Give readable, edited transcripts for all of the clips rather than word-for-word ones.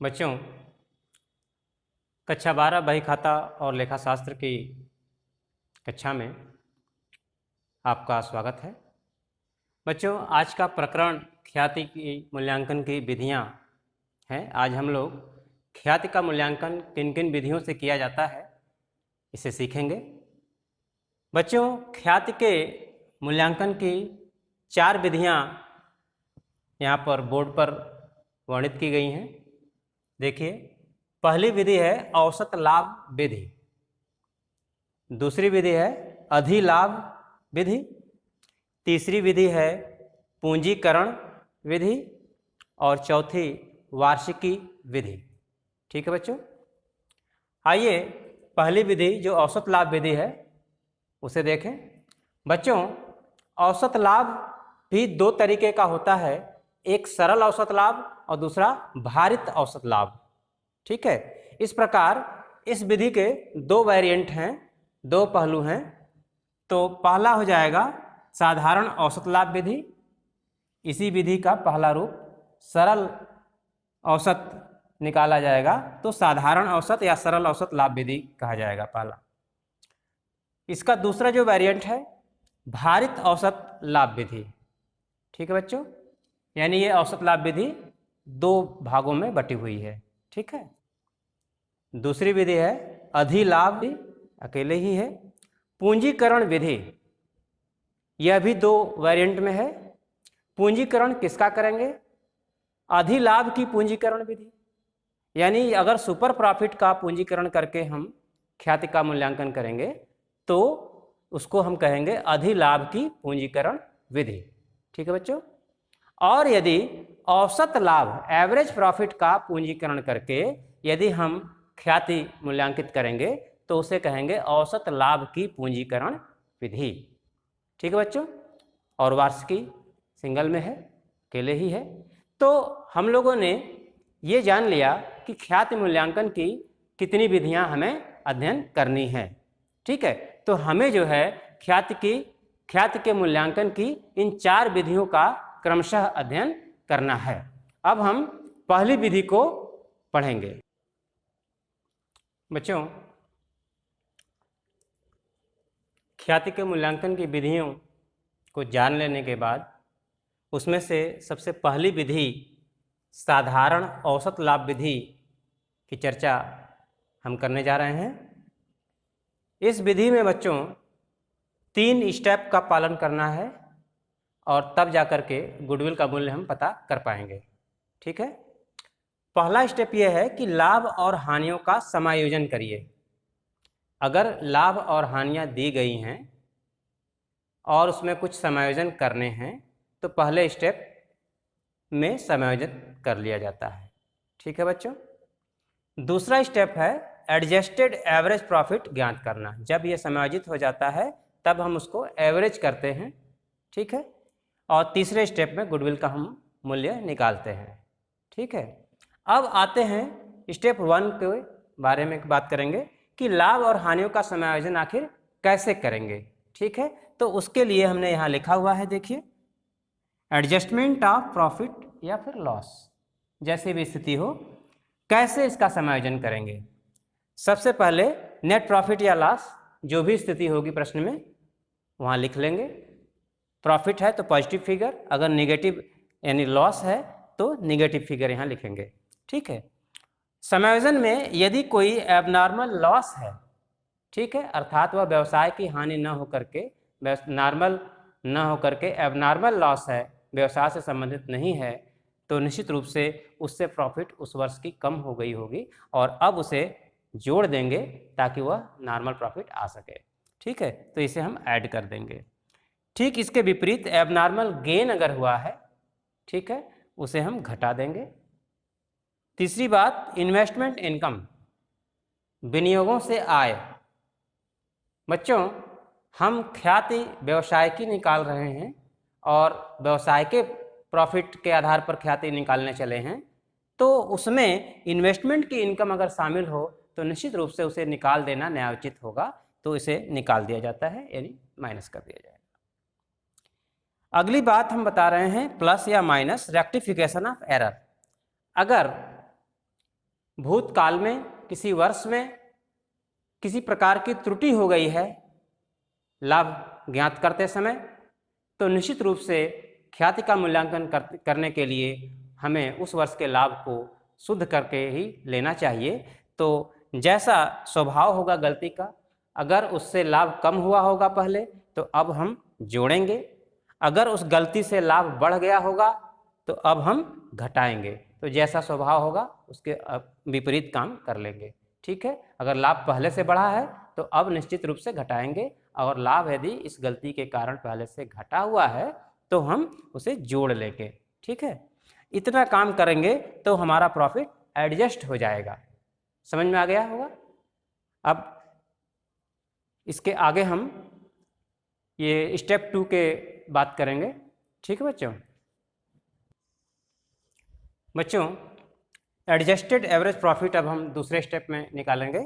बच्चों, कक्षा 12 बही खाता और लेखा शास्त्र की कक्षा में आपका स्वागत है। बच्चों, आज का प्रकरण ख्याति की मूल्यांकन की विधियां हैं। आज हम लोग ख्याति का मूल्यांकन किन किन विधियों से किया जाता है इसे सीखेंगे। बच्चों, ख्याति के मूल्यांकन की 4 विधियां यहाँ पर बोर्ड पर वर्णित की गई हैं। देखिए, पहली विधि है औसत लाभ विधि, दूसरी विधि है अधिलाभ विधि, तीसरी विधि है पूंजीकरण विधि और चौथी वार्षिकी विधि। ठीक है बच्चों, आइए पहली विधि जो औसत लाभ विधि है उसे देखें। बच्चों, औसत लाभ भी 2 तरीके का होता है, एक सरल औसत लाभ और दूसरा भारित औसत लाभ। ठीक है, इस प्रकार इस विधि के 2 वेरिएंट हैं, 2 पहलू हैं। तो पहला हो जाएगा साधारण औसत लाभ विधि। इसी विधि का पहला रूप सरल औसत निकाला जाएगा तो साधारण औसत या सरल औसत लाभ विधि कहा जाएगा पहला। इसका दूसरा जो वेरिएंट है भारित औसत लाभ विधि। ठीक है बच्चों, यानी ये औसत लाभ विधि 2 भागों में बटी हुई है। ठीक है, दूसरी विधि है अधिलाभ विधि, अकेले ही है। पूंजीकरण विधि, यह भी 2 वेरिएंट में है। पूंजीकरण किसका करेंगे? अधिलाभ की पूंजीकरण विधि, यानी अगर सुपर प्रॉफिट का पूंजीकरण करके हम ख्याति का मूल्यांकन करेंगे तो उसको हम कहेंगे अधिलाभ की पूंजीकरण विधि। ठीक है बच्चों, और यदि औसत लाभ एवरेज प्रॉफिट का पूंजीकरण करके यदि हम ख्याति मूल्यांकित करेंगे तो उसे कहेंगे औसत लाभ की पूंजीकरण विधि। ठीक है बच्चों, और वार्षिकी सिंगल में है, अकेले ही है। तो हम लोगों ने ये जान लिया कि ख्याति मूल्यांकन की कितनी विधियां हमें अध्ययन करनी है। ठीक है, तो हमें जो है ख्याति के मूल्यांकन की इन 4 विधियों का क्रमशः अध्ययन करना है। अब हम पहली विधि को पढ़ेंगे। बच्चों, ख्याति के मूल्यांकन की विधियों को जान लेने के बाद उसमें से सबसे पहली विधि साधारण औसत लाभ विधि की चर्चा हम करने जा रहे हैं। इस विधि में बच्चों 3 स्टेप का पालन करना है और तब जाकर के गुडविल का मूल्य हम पता कर पाएंगे। ठीक है, पहला स्टेप यह है कि लाभ और हानियों का समायोजन करिए। अगर लाभ और हानियां दी गई हैं और उसमें कुछ समायोजन करने हैं तो पहले स्टेप में समायोजन कर लिया जाता है। ठीक है बच्चों, दूसरा स्टेप है एडजस्टेड एवरेज प्रॉफिट ज्ञात करना। जब ये समायोजित हो जाता है तब हम उसको एवरेज करते हैं। ठीक है, और तीसरे स्टेप में गुडविल का हम मूल्य निकालते हैं। ठीक है, अब आते हैं स्टेप 1 के बारे में बात करेंगे कि लाभ और हानियों का समायोजन आखिर कैसे करेंगे। ठीक है, तो उसके लिए हमने यहाँ लिखा हुआ है, देखिए, एडजस्टमेंट ऑफ प्रॉफिट या फिर लॉस, जैसी भी स्थिति हो कैसे इसका समायोजन करेंगे। सबसे पहले नेट प्रॉफिट या लॉस जो भी स्थिति होगी प्रश्न में वहाँ लिख लेंगे। प्रॉफिट है तो पॉजिटिव फिगर, अगर नेगेटिव यानी लॉस है तो नेगेटिव फिगर यहाँ लिखेंगे। ठीक है, समायोजन में यदि कोई एबनॉर्मल लॉस है, ठीक है, अर्थात वह व्यवसाय की हानि न होकर के नॉर्मल न होकर के एबनॉर्मल लॉस है, व्यवसाय से संबंधित नहीं है, तो निश्चित रूप से उससे प्रॉफिट उस वर्ष की कम हो गई होगी और अब उसे जोड़ देंगे ताकि वह नॉर्मल प्रॉफिट आ सके। ठीक है, तो इसे हम ऐड कर देंगे। ठीक इसके विपरीत एबनॉर्मल गेन अगर हुआ है, ठीक है, उसे हम घटा देंगे। तीसरी बात इन्वेस्टमेंट इनकम, विनियोगों से आय। बच्चों, हम ख्याति व्यवसाय की निकाल रहे हैं और व्यवसाय के प्रॉफिट के आधार पर ख्याति निकालने चले हैं, तो उसमें इन्वेस्टमेंट की इनकम अगर शामिल हो तो निश्चित रूप से उसे निकाल देना न्यायोचित होगा, तो इसे निकाल दिया जाता है, यानी माइनस कर दिया जाएगा। अगली बात हम बता रहे हैं प्लस या माइनस रेक्टिफिकेशन ऑफ एरर। अगर भूतकाल में किसी वर्ष में किसी प्रकार की त्रुटि हो गई है लाभ ज्ञात करते समय, तो निश्चित रूप से ख्याति का मूल्यांकन करने के लिए हमें उस वर्ष के लाभ को शुद्ध करके ही लेना चाहिए। तो जैसा स्वभाव होगा गलती का, अगर उससे लाभ कम हुआ होगा पहले तो अब हम जोड़ेंगे, अगर उस गलती से लाभ बढ़ गया होगा तो अब हम घटाएंगे। तो जैसा स्वभाव होगा उसके विपरीत काम कर लेंगे। ठीक है, अगर लाभ पहले से बढ़ा है तो अब निश्चित रूप से घटाएंगे, और लाभ यदि इस गलती के कारण पहले से घटा हुआ है तो हम उसे जोड़ लेंगे। ठीक है, इतना काम करेंगे तो हमारा प्रॉफिट एडजस्ट हो जाएगा। समझ में आ गया होगा। अब इसके आगे हम ये स्टेप 2 के बात करेंगे। ठीक है बच्चों, एडजस्टेड एवरेज प्रॉफिट अब हम दूसरे स्टेप में निकालेंगे।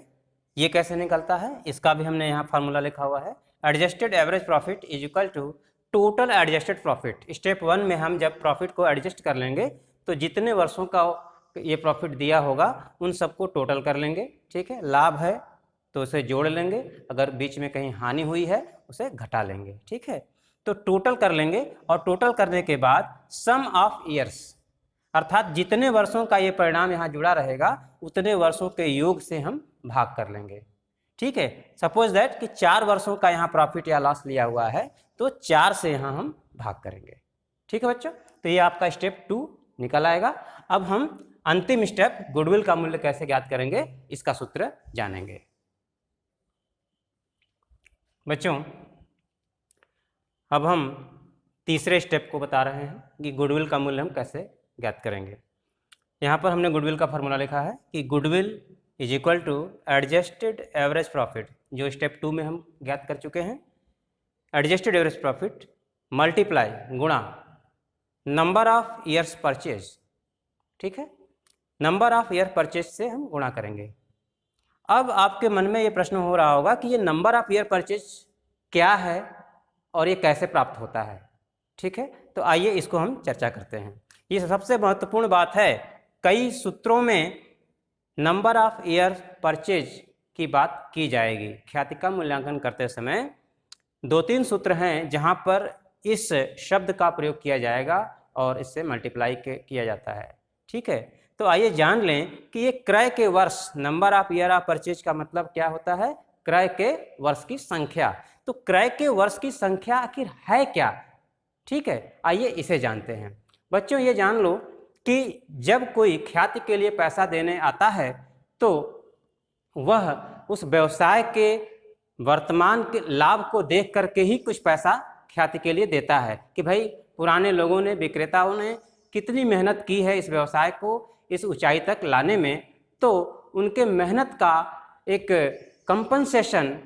ये कैसे निकलता है इसका भी हमने यहाँ फार्मूला लिखा हुआ है। Adjusted average profit is equal to total adjusted profit. Step 1 में हम जब प्रॉफिट को एडजस्ट कर लेंगे तो जितने वर्षों का ये प्रॉफिट दिया होगा उन सबको टोटल कर लेंगे। ठीक है, लाभ है तो उसे जोड़ लेंगे, अगर बीच में कहीं हानि हुई है उसे घटा लेंगे। ठीक है, तो टोटल कर लेंगे, और टोटल करने के बाद सम ऑफ ईयर्स, अर्थात जितने वर्षों का ये परिणाम यहाँ जुड़ा रहेगा उतने वर्षों के योग से हम भाग कर लेंगे। ठीक है, सपोज दैट कि 4 वर्षों का यहाँ प्रॉफिट या लॉस लिया हुआ है तो 4 से यहाँ हम भाग करेंगे। ठीक है बच्चों, तो ये आपका स्टेप 2 निकल आएगा। अब हम अंतिम स्टेप गुडविल का मूल्य कैसे ज्ञात करेंगे इसका सूत्र जानेंगे। बच्चों, अब हम तीसरे स्टेप को बता रहे हैं कि गुडविल का मूल्य हम कैसे ज्ञात करेंगे। यहाँ पर हमने गुडविल का फॉर्मूला लिखा है कि goodwill is equal to adjusted average profit, जो स्टेप 2 में हम ज्ञात कर चुके हैं। एडजस्टेड एवरेज प्रॉफिट मल्टीप्लाई गुणा नंबर ऑफ ईयर्स परचेज। ठीक है, नंबर ऑफ ईयर परचेज से हम गुणा करेंगे। अब आपके मन में ये प्रश्न हो रहा होगा कि ये नंबर ऑफ ईयर परचेज क्या है और ये कैसे प्राप्त होता है। ठीक है, तो आइए इसको हम चर्चा करते हैं। ये सबसे महत्वपूर्ण बात है। कई सूत्रों में नंबर ऑफ ईयर परचेज की बात की जाएगी। ख्याति का मूल्यांकन करते समय 2-3 सूत्र हैं जहां पर इस शब्द का प्रयोग किया जाएगा और इससे मल्टीप्लाई किया जाता है। ठीक है, तो आइए जान लें कि ये क्रय के वर्ष, number of year of purchase का मतलब क्या होता है? क्रय के वर्ष की संख्या। तो क्रय के वर्ष की संख्या आखिर है क्या? ठीक है, आइए इसे जानते हैं। बच्चों, ये जान लो कि जब कोई ख्याति के लिए पैसा देने आता है तो वह उस व्यवसाय के वर्तमान के लाभ को देख करके ही कुछ पैसा ख्याति के लिए देता है कि भाई पुराने लोगों ने, विक्रेताओं ने कितनी मेहनत की है इस व्यवसाय को इस ऊंचाई तक लाने में, तो उनके मेहनत का एक कंपनसेशन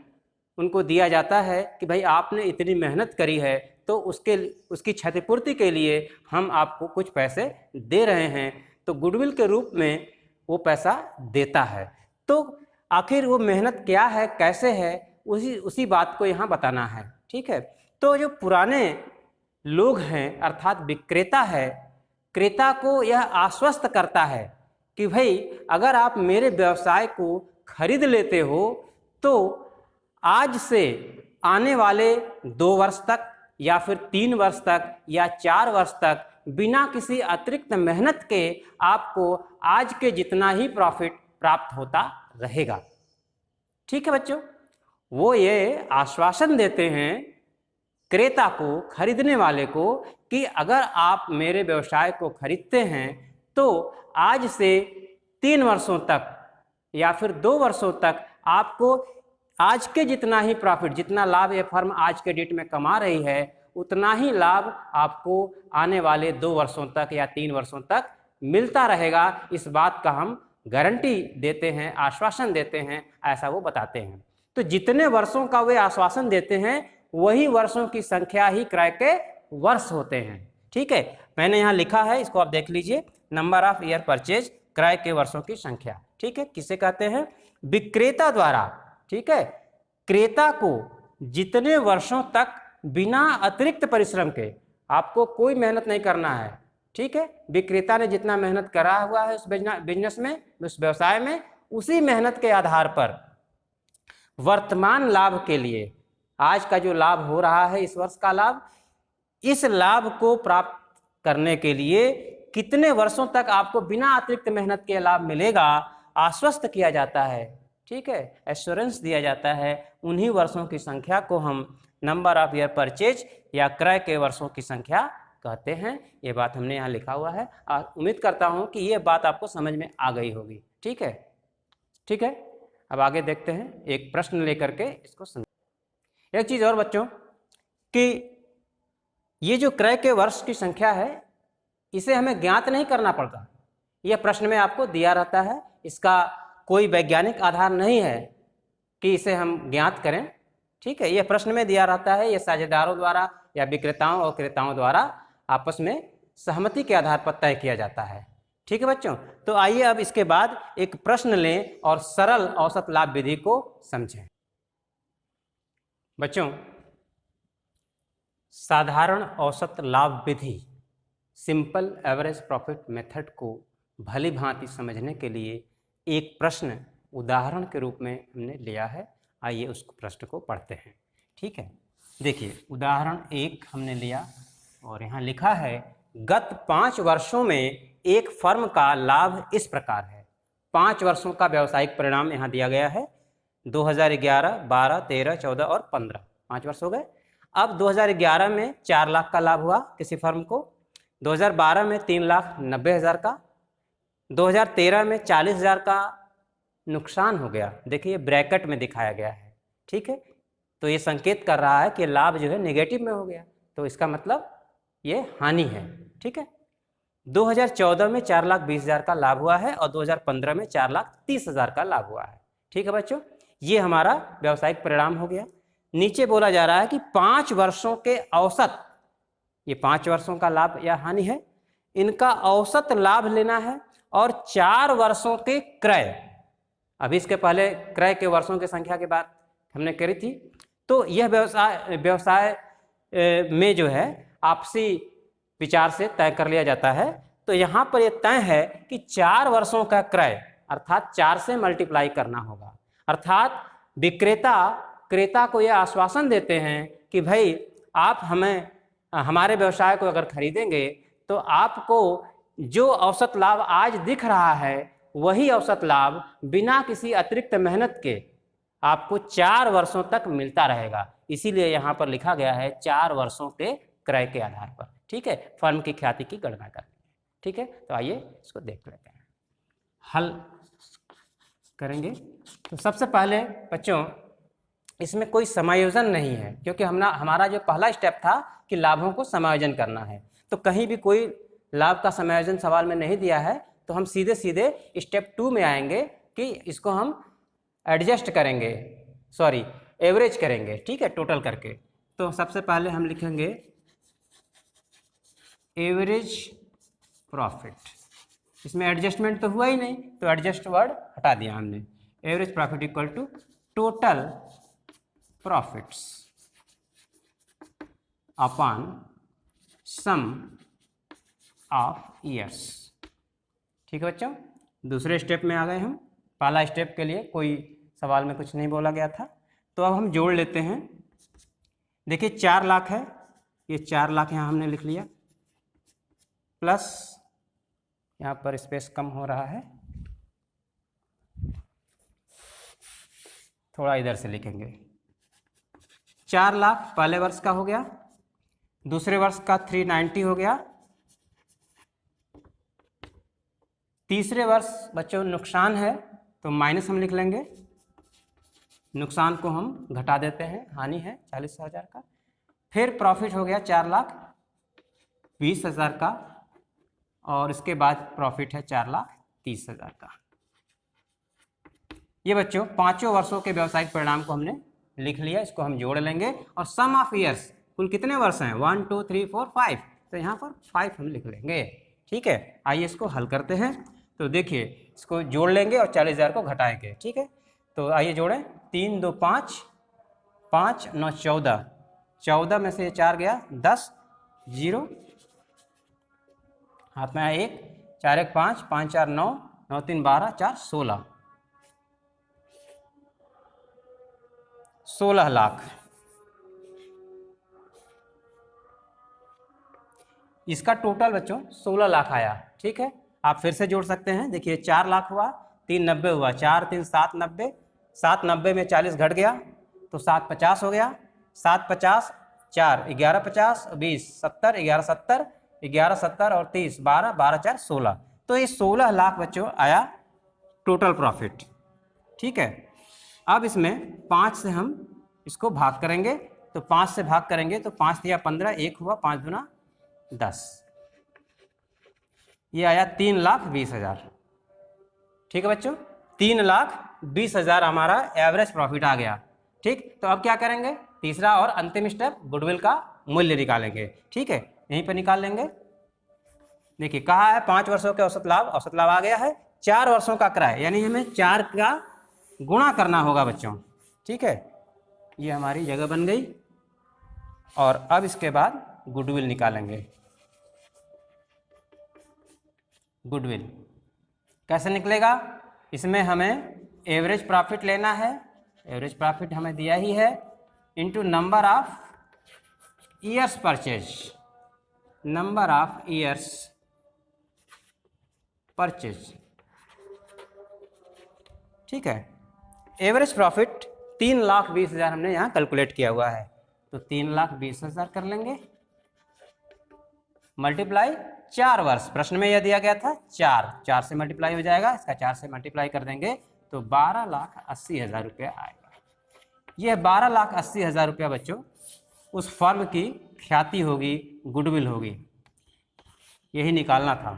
उनको दिया जाता है कि भाई आपने इतनी मेहनत करी है तो उसकी क्षतिपूर्ति के लिए हम आपको कुछ पैसे दे रहे हैं। तो गुडविल के रूप में वो पैसा देता है। तो आखिर वो मेहनत क्या है, कैसे है, उसी बात को यहाँ बताना है। ठीक है, तो जो पुराने लोग हैं अर्थात विक्रेता है, क्रेता को यह आश्वस्त करता है कि भाई अगर आप मेरे व्यवसाय को खरीद लेते हो तो आज से आने वाले 2 वर्ष तक या फिर 3 वर्ष तक या 4 वर्ष तक बिना किसी अतिरिक्त मेहनत के आपको आज के जितना ही प्रॉफिट प्राप्त होता रहेगा। ठीक है बच्चों, वो ये आश्वासन देते हैं क्रेता को, खरीदने वाले को, कि अगर आप मेरे व्यवसाय को खरीदते हैं तो आज से 3 वर्षों तक या फिर 2 वर्षों तक आपको आज के जितना ही प्रॉफिट, जितना लाभ ये फर्म आज के डेट में कमा रही है उतना ही लाभ आपको आने वाले 2 वर्षों तक या 3 वर्षों तक मिलता रहेगा। इस बात का हम गारंटी देते हैं, आश्वासन देते हैं, ऐसा वो बताते हैं। तो जितने वर्षों का वे आश्वासन देते हैं वही वर्षों की संख्या ही क्रय के वर्ष होते हैं। ठीक है, मैंने यहाँ लिखा है, इसको आप देख लीजिए, नंबर ऑफ ईयर परचेज, क्रय के वर्षों की संख्या। ठीक है, किसे कहते हैं? विक्रेता द्वारा। ठीक है, क्रेता को जितने वर्षों तक बिना अतिरिक्त परिश्रम के, आपको कोई मेहनत नहीं करना है, ठीक है, विक्रेता ने जितना मेहनत करा हुआ है उस बिजनेस में, उस व्यवसाय में, उसी मेहनत के आधार पर वर्तमान लाभ के लिए, आज का जो लाभ हो रहा है, इस वर्ष का लाभ, इस लाभ को प्राप्त करने के लिए कितने वर्षों तक आपको बिना अतिरिक्त मेहनत के लाभ मिलेगा, आश्वस्त किया जाता है। ठीक है, एश्योरेंस दिया जाता है। उन्हीं वर्षों की संख्या को हम नंबर ऑफ ईयर परचेज या क्रय के वर्षों की संख्या कहते हैं। ये बात हमने यहाँ लिखा हुआ है। उम्मीद करता हूँ कि ये बात आपको समझ में आ गई होगी। ठीक है, ठीक है, अब आगे देखते हैं, एक प्रश्न लेकर के इसको समझ। एक चीज़ और बच्चों कि ये जो क्रय के वर्ष की संख्या है, इसे हमें ज्ञात नहीं करना पड़ता। यह प्रश्न में आपको दिया रहता है, इसका कोई वैज्ञानिक आधार नहीं है कि इसे हम ज्ञात करें। ठीक है, यह प्रश्न में दिया रहता है, यह साझेदारों द्वारा या विक्रेताओं और क्रेताओं द्वारा आपस में सहमति के आधार पर तय किया जाता है। ठीक है बच्चों, तो आइए अब इसके बाद एक प्रश्न लें और सरल औसत लाभ विधि को समझें। बच्चों, साधारण औसत लाभ विधि, सिंपल एवरेज प्रॉफिट मेथड को भली भांति समझने के लिए एक प्रश्न उदाहरण के रूप में हमने लिया है। आइए उस प्रश्न को पढ़ते हैं। ठीक है, देखिए उदाहरण 1 हमने लिया और यहाँ लिखा है, गत 5 वर्षों में एक फर्म का लाभ इस प्रकार है। 5 वर्षों का व्यावसायिक परिणाम यहाँ दिया गया है, 2011, 12, 13, 14 और 15, 5 वर्ष हो गए। अब 2011 में 4 लाख का लाभ हुआ किसी फर्म को, 2012 में 3,90,000 का, 2013 में 40,000 का नुकसान हो गया। देखिए ब्रैकेट में दिखाया गया है। ठीक है, तो ये संकेत कर रहा है कि लाभ जो है नेगेटिव में हो गया, तो इसका मतलब ये हानि है। ठीक है, 2014 में 4,20,000 का लाभ हुआ है और 2015 में 4,30,000 का लाभ हुआ है। ठीक है बच्चों, ये हमारा व्यावसायिक परिणाम हो गया। नीचे बोला जा रहा है कि 5 वर्षों के औसत, ये 5 वर्षों का लाभ या हानि है, इनका औसत लाभ लेना है और 4 वर्षों के क्रय, अभी इसके पहले क्रय के वर्षों की संख्या की बात हमने करी थी। तो यह व्यवसाय में जो है आपसी विचार से तय कर लिया जाता है। तो यहाँ पर यह तय है कि 4 वर्षों का क्रय अर्थात 4 से मल्टीप्लाई करना होगा। अर्थात विक्रेता क्रेता को यह आश्वासन देते हैं कि भाई आप हमें हमारे व्यवसाय को अगर खरीदेंगे तो आपको जो औसत लाभ आज दिख रहा है वही औसत लाभ बिना किसी अतिरिक्त मेहनत के आपको 4 वर्षों तक मिलता रहेगा। इसीलिए यहाँ पर लिखा गया है 4 वर्षों के क्रय के आधार पर। ठीक है, फर्म की ख्याति की गणना करनी है। ठीक है, तो आइए इसको देख लेते हैं, हल करेंगे। तो सबसे पहले बच्चों इसमें कोई समायोजन नहीं है, क्योंकि हमारा जो पहला स्टेप था कि लाभों को समायोजन करना है, तो कहीं भी कोई लाभ का समायोजन सवाल में नहीं दिया है। तो हम सीधे सीधे स्टेप 2 में आएंगे कि इसको हम एडजस्ट करेंगे, सॉरी एवरेज करेंगे। ठीक है, टोटल करके। तो सबसे पहले हम लिखेंगे एवरेज प्रॉफिट। इसमें एडजस्टमेंट तो हुआ ही नहीं, तो एडजस्ट वर्ड हटा दिया हमने। Average profit equal to total profits upon sum of years. ठीक है बच्चों, दूसरे स्टेप में आ गए हम। पहला स्टेप के लिए कोई सवाल में कुछ नहीं बोला गया था, तो अब हम जोड़ लेते हैं। देखिए 4 लाख है, ये 4 लाख यहाँ हमने लिख लिया, प्लस यहाँ पर स्पेस कम हो रहा है, थोड़ा इधर से लिखेंगे। 4 लाख पहले वर्ष का हो गया, दूसरे वर्ष का 390 हो गया, तीसरे वर्ष बच्चों नुकसान है तो माइनस हम लिख लेंगे, नुकसान को हम घटा देते हैं, हानि है 40,000 का। फिर प्रॉफिट हो गया 4,20,000 का, और इसके बाद प्रॉफिट है 4,30,000 का। ये बच्चों 5 वर्षों के व्यावसायिक परिणाम को हमने लिख लिया, इसको हम जोड़ लेंगे। और सम ऑफ ईयर्स, कुल कितने वर्ष हैं, 1 2 3 4 5, तो यहाँ पर 5 हम लिख लेंगे। ठीक है, आइए इसको हल करते हैं। तो देखिए इसको जोड़ लेंगे और 40,000 को घटाएंगे। ठीक है, तो आइए जोड़ें। 3 2 5, 5 9 14, 14 में से 4 गया 10, 0, हाथ में आया 1, 4 1 5, 5 4 9, 9 3 12, 4 16, 16 लाख। इसका टोटल बच्चों 16 लाख आया। ठीक है, आप फिर से जोड़ सकते हैं। देखिए 4 लाख हुआ, 3 90 हुआ, 4 3 7 90, 7 90 में 40 घट गया तो 7 50 हो गया, 7 50, 4 11 50, 20 70, 11 70, 11 70 और 30 12, 12 4 16। तो ये 16 लाख बच्चों आया टोटल प्रॉफिट। ठीक है, अब इसमें 5 से हम इसको भाग करेंगे, तो 5 से भाग करेंगे तो 5 दिया 15, 1 हुआ, 5 दूना 10, ये आया 3,20,000। ठीक है बच्चों, 3,20,000 हमारा एवरेज प्रॉफिट आ गया। ठीक, तो अब क्या करेंगे, तीसरा और अंतिम स्टेप, गुडविल का मूल्य निकालेंगे। ठीक है, यहीं पर निकाल लेंगे। देखिए कहा है 5 वर्षों के औसत लाभ आ गया है, 4 वर्षों का क्रय, यानी हमें 4 का गुणा करना होगा बच्चों। ठीक है, ये हमारी जगह बन गई। और अब इसके बाद गुडविल निकालेंगे। गुडविल कैसे निकलेगा, इसमें हमें एवरेज प्रॉफिट लेना है, एवरेज प्रॉफिट हमें दिया ही है, into number of years purchase, number of years purchase. ठीक है, एवरेज प्रॉफिट 3,20,000 हमने यहाँ कैलकुलेट किया हुआ है, तो 3,20,000 कर लेंगे मल्टीप्लाई 4 वर्ष, प्रश्न में यह दिया गया था 4 से मल्टीप्लाई हो जाएगा, इसका 4 से मल्टीप्लाई कर देंगे तो 12,80,000 रुपया आएगा। यह 12,80,000 रुपया बच्चों उस फर्म की ख्याति होगी, गुडविल होगी, यही निकालना था।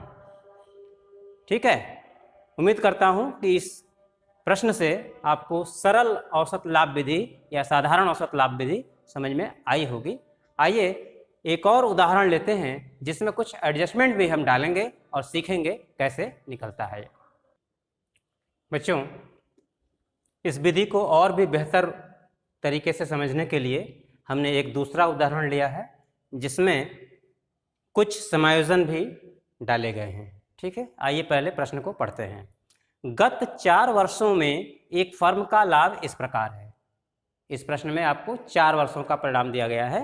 ठीक है, उम्मीद करता हूं कि इस प्रश्न से आपको सरल औसत लाभ विधि या साधारण औसत लाभ विधि समझ में आई होगी। आइए एक और उदाहरण लेते हैं जिसमें कुछ एडजस्टमेंट भी हम डालेंगे और सीखेंगे कैसे निकलता है। बच्चों, इस विधि को और भी बेहतर तरीके से समझने के लिए हमने एक दूसरा उदाहरण लिया है जिसमें कुछ समायोजन भी डाले गए हैं। ठीक है, आइए पहले प्रश्न को पढ़ते हैं। गत 4 वर्षों में एक फर्म का लाभ इस प्रकार है। इस प्रश्न में आपको 4 वर्षों का परिणाम दिया गया है।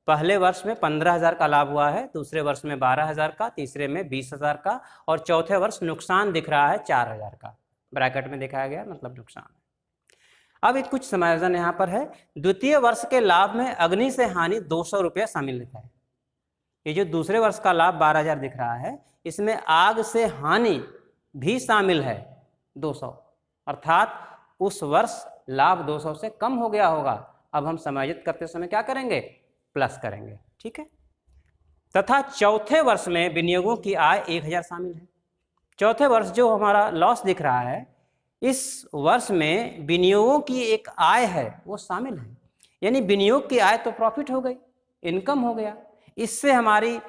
पहले वर्ष में 15,000 का लाभ हुआ है, दूसरे वर्ष में 12,000 का, तीसरे में 20,000 का और चौथे वर्ष नुकसान दिख रहा है 4,000 का, ब्रैकेट में दिखाया गया मतलब नुकसान। अब एक कुछ समायोजन यहाँ पर है। द्वितीय वर्ष के लाभ में अग्नि से हानि 200 रुपया शामिल है। ये जो दूसरे वर्ष का लाभ 12,000 दिख रहा है, इसमें आग से हानि भी शामिल है 200, अर्थात उस वर्ष लाभ 200 से कम हो गया होगा। अब हम समायोजित करते समय क्या करेंगे, प्लस करेंगे। ठीक है, तथा चौथे वर्ष में विनियोगों की आय 1,000 शामिल है। चौथे वर्ष जो हमारा लॉस दिख रहा है, इस वर्ष में विनियोगों की एक आय है वो शामिल है, यानी विनियोग की आय तो प्रॉफिट हो गई, इनकम हो गया, इससे हमारी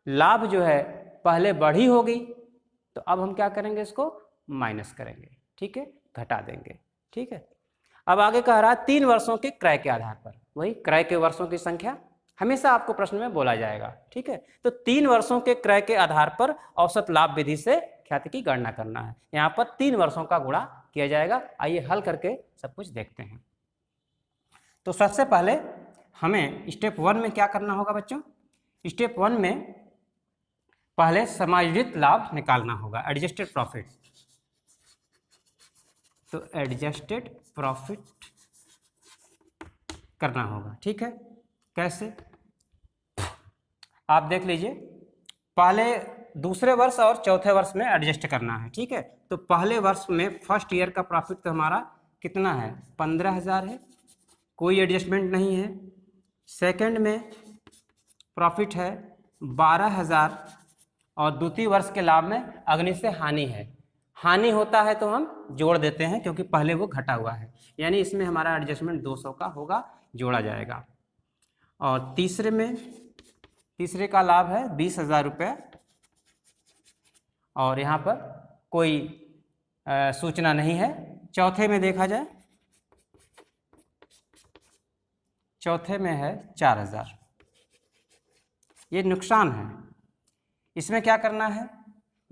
लाभ जो है पहले बढ़ी होगी, तो अब हम क्या करेंगे, इसको माइनस करेंगे। ठीक है, घटा देंगे। ठीक है, अब आगे कह रहा है 3 वर्षों के क्रय के आधार पर, वही क्रय के वर्षों की संख्या हमेशा आपको प्रश्न में बोला जाएगा। ठीक है, तो 3 वर्षों के क्रय के आधार पर औसत लाभ विधि से ख्याति की गणना करना है। यहाँ पर 3 वर्षों का गुणा किया जाएगा। आइए हल करके सब कुछ देखते हैं। तो सबसे पहले हमें स्टेप 1 में क्या करना होगा बच्चों, स्टेप 1 में पहले समायोजित लाभ निकालना होगा, एडजस्टेड प्रॉफिट। तो एडजस्टेड प्रॉफिट करना होगा। ठीक है, कैसे आप देख लीजिए, पहले दूसरे वर्ष और चौथे वर्ष में एडजस्ट करना है। ठीक है, तो पहले वर्ष में फर्स्ट ईयर का प्रॉफिट तो हमारा कितना है, 15,000 है, कोई एडजस्टमेंट नहीं है। सेकंड में प्रॉफिट है 12,000 और द्वितीय वर्ष के लाभ में अग्नि से हानि है। हानि होता है तो हम जोड़ देते हैं क्योंकि पहले वो घटा हुआ है, यानी इसमें हमारा एडजस्टमेंट 200 का होगा, जोड़ा जाएगा। और तीसरे का लाभ है 20,000 रुपये और यहाँ पर कोई सूचना नहीं है। चौथे में देखा जाए, चौथे में है 4,000, ये नुकसान है। इसमें क्या करना है,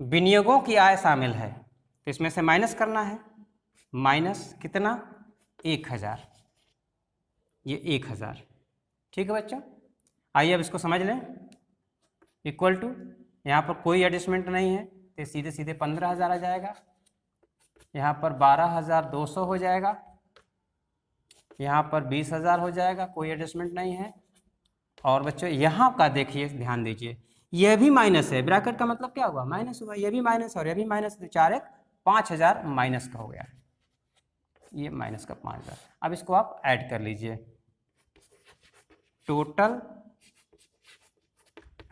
विनियोगों की आय शामिल है, तो इसमें से माइनस करना है। माइनस कितना? 1000, ये 1000। ठीक है बच्चों, आइए अब इसको समझ लें। इक्वल टू, यहाँ पर कोई एडजस्टमेंट नहीं है तो सीधे सीधे 15,000 आ जाएगा। यहाँ पर 12,200 हो जाएगा, यहाँ पर 20,000 हो जाएगा, कोई एडजस्टमेंट नहीं है। और बच्चों यहाँ का देखिए, ध्यान दीजिए, यह भी माइनस है। ब्रैकेट का मतलब क्या हुआ? माइनस हुआ। यह भी माइनस और यह भी माइनस, तो 4 1 5,000 माइनस का हो गया। ये माइनस का 5,000। अब इसको आप ऐड कर लीजिए। Total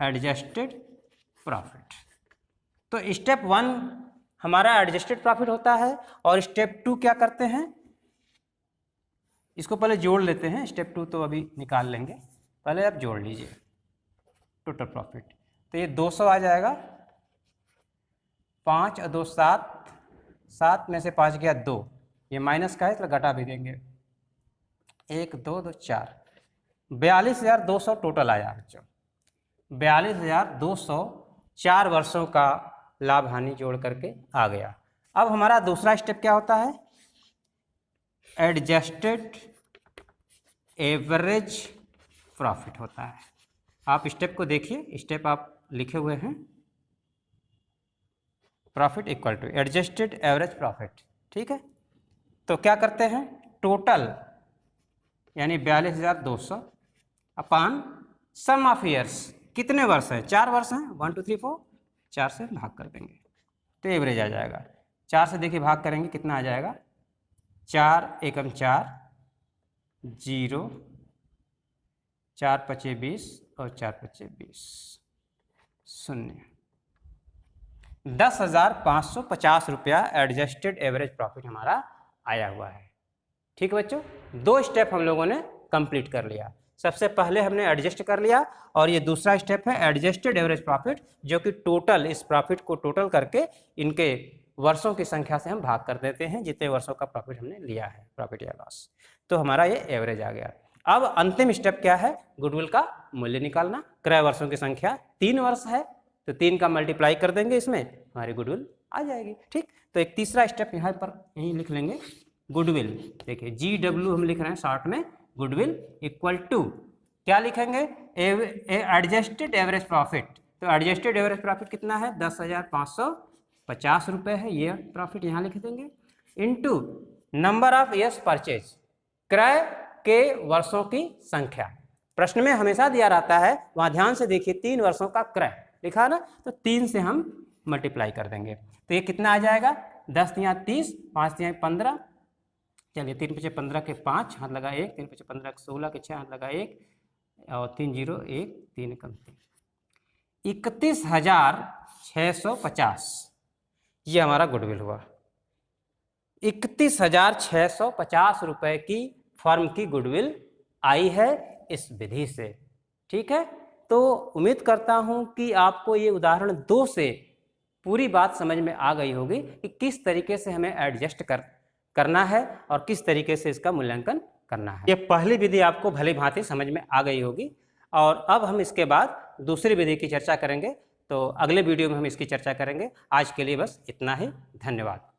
adjusted profit. तो स्टेप 1 हमारा एडजस्टेड प्रॉफिट होता है, और स्टेप 2 क्या करते हैं, इसको पहले जोड़ लेते हैं। स्टेप 2 तो अभी निकाल लेंगे, पहले आप जोड़ लीजिए टोटल प्रॉफिट। तो ये 200 आ जाएगा, 5 और 2 7, 7 में से 5 गया 2, ये माइनस का है तो घटा भी देंगे। 1 2 2 4, 42,200 टोटल आया बच्चों। 42,200 4 वर्षों का लाभ हानि जोड़ करके आ गया। अब हमारा दूसरा स्टेप क्या होता है? एडजस्टेड एवरेज प्रॉफिट होता है। आप स्टेप को देखिए, स्टेप आप लिखे हुए हैं, profit equal to adjusted average profit. ठीक है, तो क्या करते हैं, टोटल यानी 42,200 अपान सम ऑफ ईयर्स। कितने वर्ष हैं? 4 वर्ष हैं, 1 2 3 4, 4 से भाग कर देंगे तो एवरेज आ जाएगा। 4 से देखिए भाग करेंगे कितना आ जाएगा? 4 एकम 4, 0, 4 पचे 20 और 4 पचे 20, 0। 10,550 रुपया एडजस्टेड एवरेज प्रॉफिट हमारा आया हुआ है। ठीक है बच्चों, 2 स्टेप हम लोगों ने कंप्लीट कर लिया। सबसे पहले हमने एडजस्ट कर लिया, और ये दूसरा स्टेप है एडजस्टेड एवरेज प्रॉफिट, जो कि टोटल, इस प्रॉफिट को टोटल करके इनके वर्षों की संख्या से हम भाग कर देते हैं, जितने वर्षों का प्रॉफिट हमने लिया है, प्रॉफिट या लॉस। तो हमारा ये एवरेज आ गया। अब अंतिम स्टेप क्या है? गुडविल का मूल्य निकालना। क्रय वर्षों की संख्या 3 वर्ष है, तो 3 का मल्टीप्लाई कर देंगे, इसमें हमारी गुडविल आ जाएगी। ठीक, तो एक तीसरा स्टेप यहाँ पर यहीं लिख लेंगे, गुडविल। देखिए GW हम लिख रहे हैं शॉर्ट में, गुडविल इक्वल टू क्या लिखेंगे? Adjusted average profit. तो एडजस्टेड एवरेज प्रॉफिट कितना है? 10,550 रुपये है, ये प्रॉफिट यहाँ लिख देंगे, into number of years purchase, क्रय के वर्षों की संख्या। प्रश्न में हमेशा दिया रहता है, वहाँ ध्यान से देखिए, 3 वर्षों का क्रय लिखा ना, तो 3 से हम मल्टीप्लाई कर देंगे, तो ये कितना आ जाएगा? 10 यहाँ 30, 5 यहाँ 15, चलिए 3 पचे 15 के 5 हाथ लगा 1, 3 पचे 15 के 16 के 6 हाथ लगा 1, और 3 0 1 3 कम 3, 31,650 ये हमारा गुडविल हुआ। 31,650 रुपये की फर्म की गुडविल आई है इस विधि से। ठीक है, तो उम्मीद करता हूं कि आपको ये उदाहरण 2 से पूरी बात समझ में आ गई होगी कि किस तरीके से हमें एडजस्ट करना है और किस तरीके से इसका मूल्यांकन करना है। ये पहली विधि आपको भली भांति समझ में आ गई होगी, और अब हम इसके बाद दूसरी विधि की चर्चा करेंगे। तो अगले वीडियो में हम इसकी चर्चा करेंगे। आज के लिए बस इतना ही, धन्यवाद।